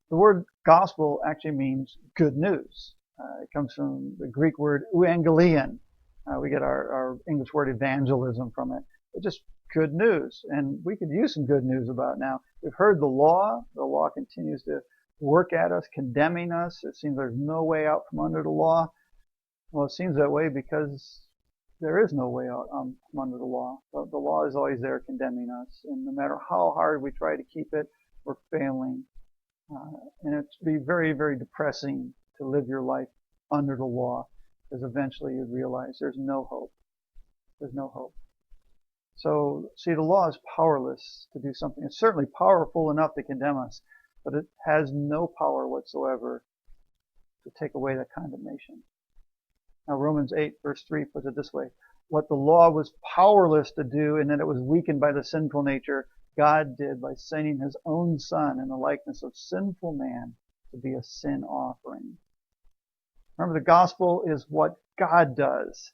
The word gospel actually means good news. It comes from the Greek word euangelion. We get our English word evangelism from it. It's just good news. And we could use some good news about it now. We've heard the law. The law continues to work at us, condemning us. It seems there's no way out from under the law. Well, it seems that way because there is no way out from under the law. The law is always there condemning us. And no matter how hard we try to keep it, we're failing. And it'd be very, very depressing to live your life under the law, because eventually you'd realize there's no hope. There's no hope. So, see, the law is powerless to do something. It's certainly powerful enough to condemn us, but it has no power whatsoever to take away that condemnation. Now, Romans 8, verse 3 puts it this way. What the law was powerless to do, and that it was weakened by the sinful nature, God did by sending his own Son in the likeness of sinful man to be a sin offering. Remember, the gospel is what God does.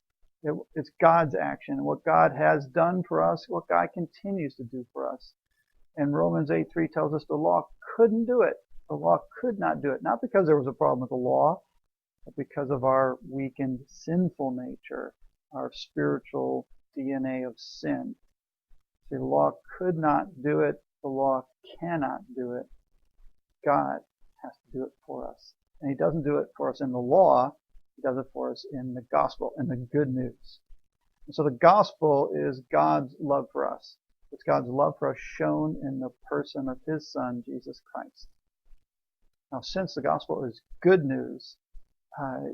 It's God's action, what God has done for us, what God continues to do for us. And Romans 8:3 tells us the law couldn't do it. The law could not do it. Not because there was a problem with the law, but because of our weakened sinful nature, our spiritual DNA of sin. See, the law could not do it. The law cannot do it. God has to do it for us. And he doesn't do it for us in the law. He does it for us in the gospel, in the good news. And so the gospel is God's love for us. It's God's love for us shown in the person of his Son, Jesus Christ. Now, since the gospel is good news,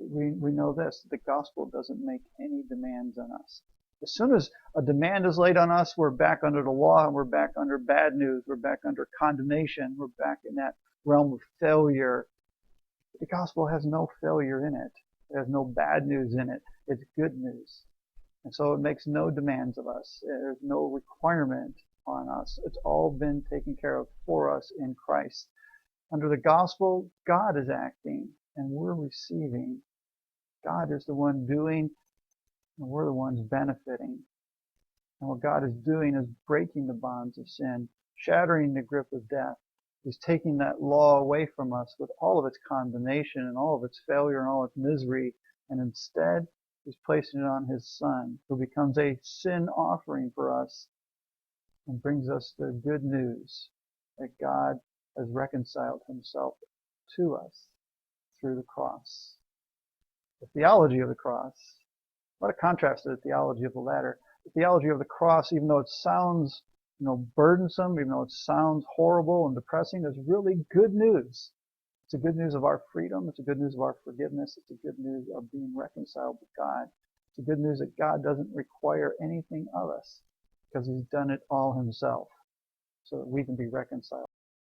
we know this. The gospel doesn't make any demands on us. As soon as a demand is laid on us, we're back under the law and we're back under bad news. We're back under condemnation. We're back in that realm of failure. The gospel has no failure in it. It has no bad news in it. It's good news. And so it makes no demands of us. There's no requirement on us. It's all been taken care of for us in Christ. Under the gospel, God is acting and we're receiving. God is the one doing and we're the ones benefiting. And what God is doing is breaking the bonds of sin, shattering the grip of death. He's taking that law away from us with all of its condemnation and all of its failure and all its misery. And instead, he's placing it on his Son, who becomes a sin offering for us and brings us the good news that God has reconciled himself to us through the cross. The theology of the cross. What a contrast to the theology of the latter. The theology of the cross, even though it sounds, burdensome, even though it sounds horrible and depressing, is really good news. It's a good news of our freedom. It's a good news of our forgiveness. It's a good news of being reconciled with God. It's a good news that God doesn't require anything of us because he's done it all himself so that we can be reconciled